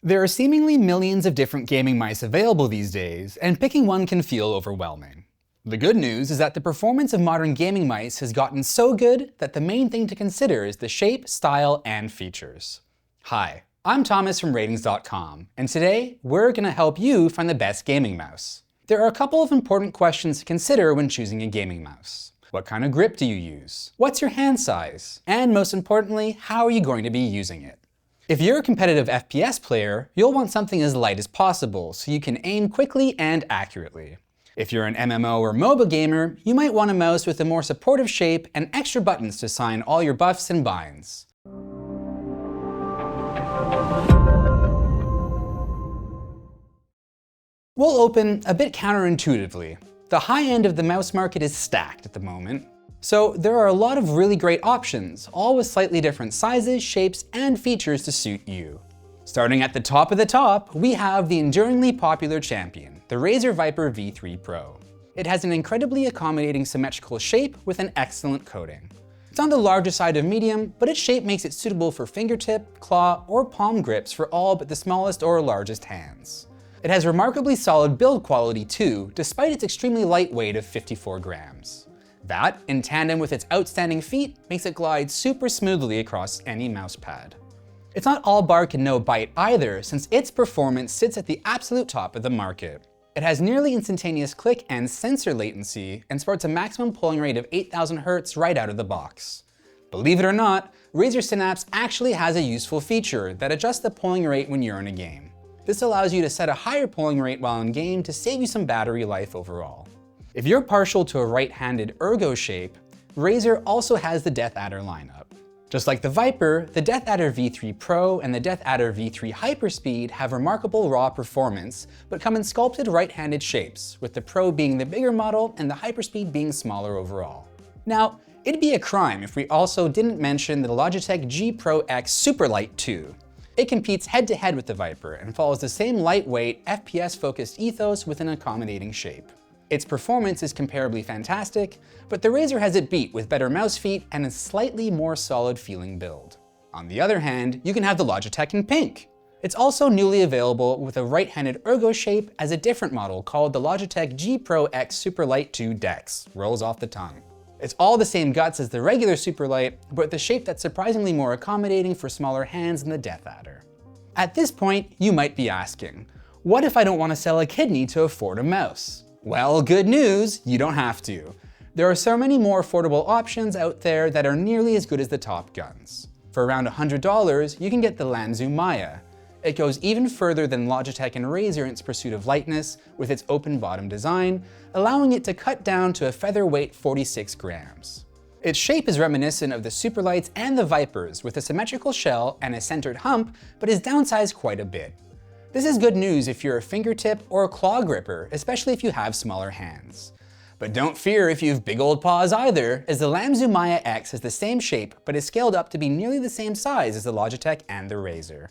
There are seemingly millions of different gaming mice available these days, and picking one can feel overwhelming. The good news is that the performance of modern gaming mice has gotten so good that the main thing to consider is the shape, style, and features. Hi, I'm Thomas from RTINGS.com, and today we're going to help you find the best gaming mouse. There are a couple of important questions to consider when choosing a gaming mouse. What kind of grip do you use? What's your hand size? And most importantly, how are you going to be using it? If you're a competitive FPS player, you'll want something as light as possible so you can aim quickly and accurately. If you're an MMO or MOBA gamer, you might want a mouse with a more supportive shape and extra buttons to assign all your buffs and binds. We'll open a bit counterintuitively. The high end of the mouse market is stacked at the moment. So there are a lot of really great options, all with slightly different sizes, shapes, and features to suit you. Starting at the top, we have the enduringly popular champion, the Razer Viper V3 Pro. It has an incredibly accommodating symmetrical shape with an excellent coating. It's on the larger side of medium, but its shape makes it suitable for fingertip, claw, or palm grips for all but the smallest or largest hands. It has remarkably solid build quality too, despite its extremely light weight of 54 grams. That, in tandem with its outstanding feet, makes it glide super smoothly across any mouse pad. It's not all bark and no bite either, since its performance sits at the absolute top of the market. It has nearly instantaneous click and sensor latency, and sports a maximum polling rate of 8,000 Hz right out of the box. Believe it or not, Razer Synapse actually has a useful feature that adjusts the polling rate when you're in a game. This allows you to set a higher polling rate while in game to save you some battery life overall. If you're partial to a right-handed ergo shape, Razer also has the Death Adder lineup. Just like the Viper, the Death Adder V3 Pro and the Death Adder V3 Hyperspeed have remarkable raw performance, but come in sculpted right-handed shapes, with the Pro being the bigger model and the Hyperspeed being smaller overall. Now, it'd be a crime if we also didn't mention the Logitech G502 X Superlight 2. It competes head-to-head with the Viper and follows the same lightweight, FPS-focused ethos with an accommodating shape. Its performance is comparably fantastic, but the Razer has it beat with better mouse feet and a slightly more solid feeling build. On the other hand, you can have the Logitech in pink. It's also newly available with a right-handed ergo shape as a different model called the Logitech G502 X Superlight 2 Dex. Rolls off the tongue. It's all the same guts as the regular Superlight, but with a shape that's surprisingly more accommodating for smaller hands than the Death Adder. At this point, you might be asking, what if I don't want to sell a kidney to afford a mouse? Well, good news, you don't have to. There are so many more affordable options out there that are nearly as good as the top guns. For around $100, you can get the LAMZU Maya. It goes even further than Logitech and Razer in its pursuit of lightness with its open bottom design, allowing it to cut down to a featherweight 46 grams. Its shape is reminiscent of the Superlights and the Vipers with a symmetrical shell and a centered hump, but is downsized quite a bit. This is good news if you're a fingertip or a claw gripper, especially if you have smaller hands. But don't fear if you have big old paws either, as the LAMZU Maya X has the same shape but is scaled up to be nearly the same size as the Logitech and the Razer.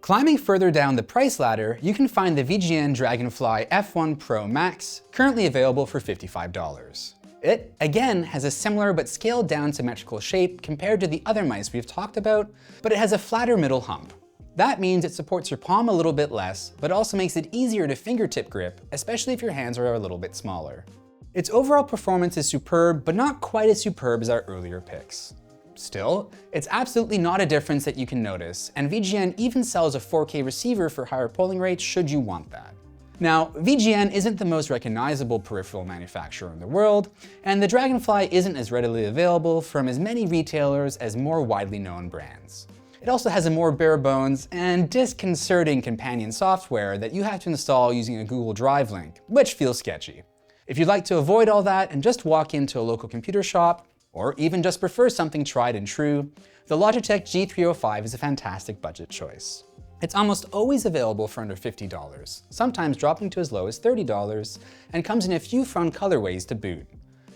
Climbing further down the price ladder, you can find the VGN Dragonfly F1 Pro Max, currently available for $55. It, again, has a similar but scaled down symmetrical shape compared to the other mice we've talked about, but it has a flatter middle hump. That means it supports your palm a little bit less, but also makes it easier to fingertip grip, especially if your hands are a little bit smaller. Its overall performance is superb, but not quite as superb as our earlier picks. Still, it's absolutely not a difference that you can notice, and VGN even sells a 4K receiver for higher polling rates should you want that. Now, VGN isn't the most recognizable peripheral manufacturer in the world, and the Dragonfly isn't as readily available from as many retailers as more widely known brands. It also has a more bare bones and disconcerting companion software that you have to install using a Google Drive link, which feels sketchy. If you'd like to avoid all that and just walk into a local computer shop, or even just prefer something tried and true, the Logitech G305 is a fantastic budget choice. It's almost always available for under $50, sometimes dropping to as low as $30, and comes in a few fun colorways to boot.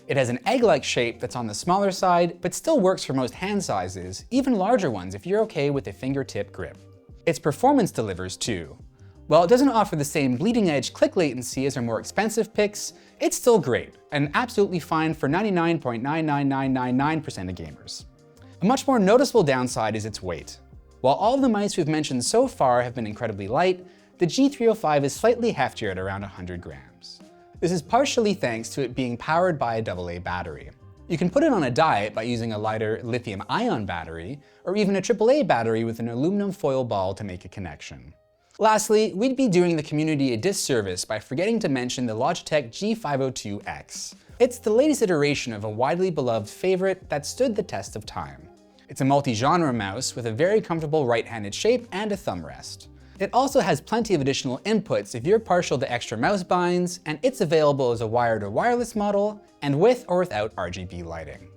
It has an egg-like shape that's on the smaller side, but still works for most hand sizes, even larger ones if you're okay with a fingertip grip. Its performance delivers too. While it doesn't offer the same bleeding-edge click latency as our more expensive picks, it's still great, and absolutely fine for 99.99999% of gamers. A much more noticeable downside is its weight. While all of the mice we've mentioned so far have been incredibly light, the G305 is slightly heftier at around 100 grams. This is partially thanks to it being powered by a AA battery. You can put it on a diet by using a lighter lithium-ion battery, or even a AAA battery with an aluminum foil ball to make a connection. Lastly, we'd be doing the community a disservice by forgetting to mention the Logitech G502 X. It's the latest iteration of a widely beloved favorite that stood the test of time. It's a multi-genre mouse with a very comfortable right-handed shape and a thumb rest. It also has plenty of additional inputs if you're partial to extra mouse binds, and it's available as a wired or wireless model, and with or without RGB lighting.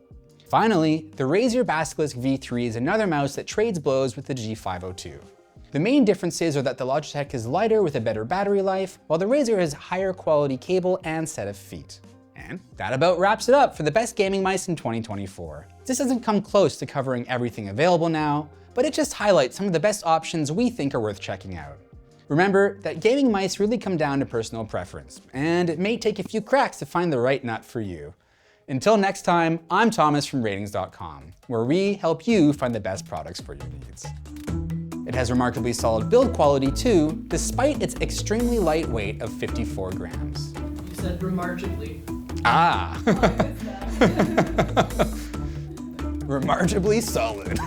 Finally, the Razer Basilisk V3 is another mouse that trades blows with the G502. The main differences are that the Logitech is lighter with a better battery life, while the Razer has higher quality cable and set of feet. And that about wraps it up for the best gaming mice in 2024. This doesn't come close to covering everything available now, but it just highlights some of the best options we think are worth checking out. Remember that gaming mice really come down to personal preference, and it may take a few cracks to find the right nut for you. Until next time, I'm Thomas from RTINGS.com, where we help you find the best products for your needs. It has remarkably solid build quality too, despite its extremely light weight of 54 grams. You said remarkably. Ah! Oh, Remarkably solid.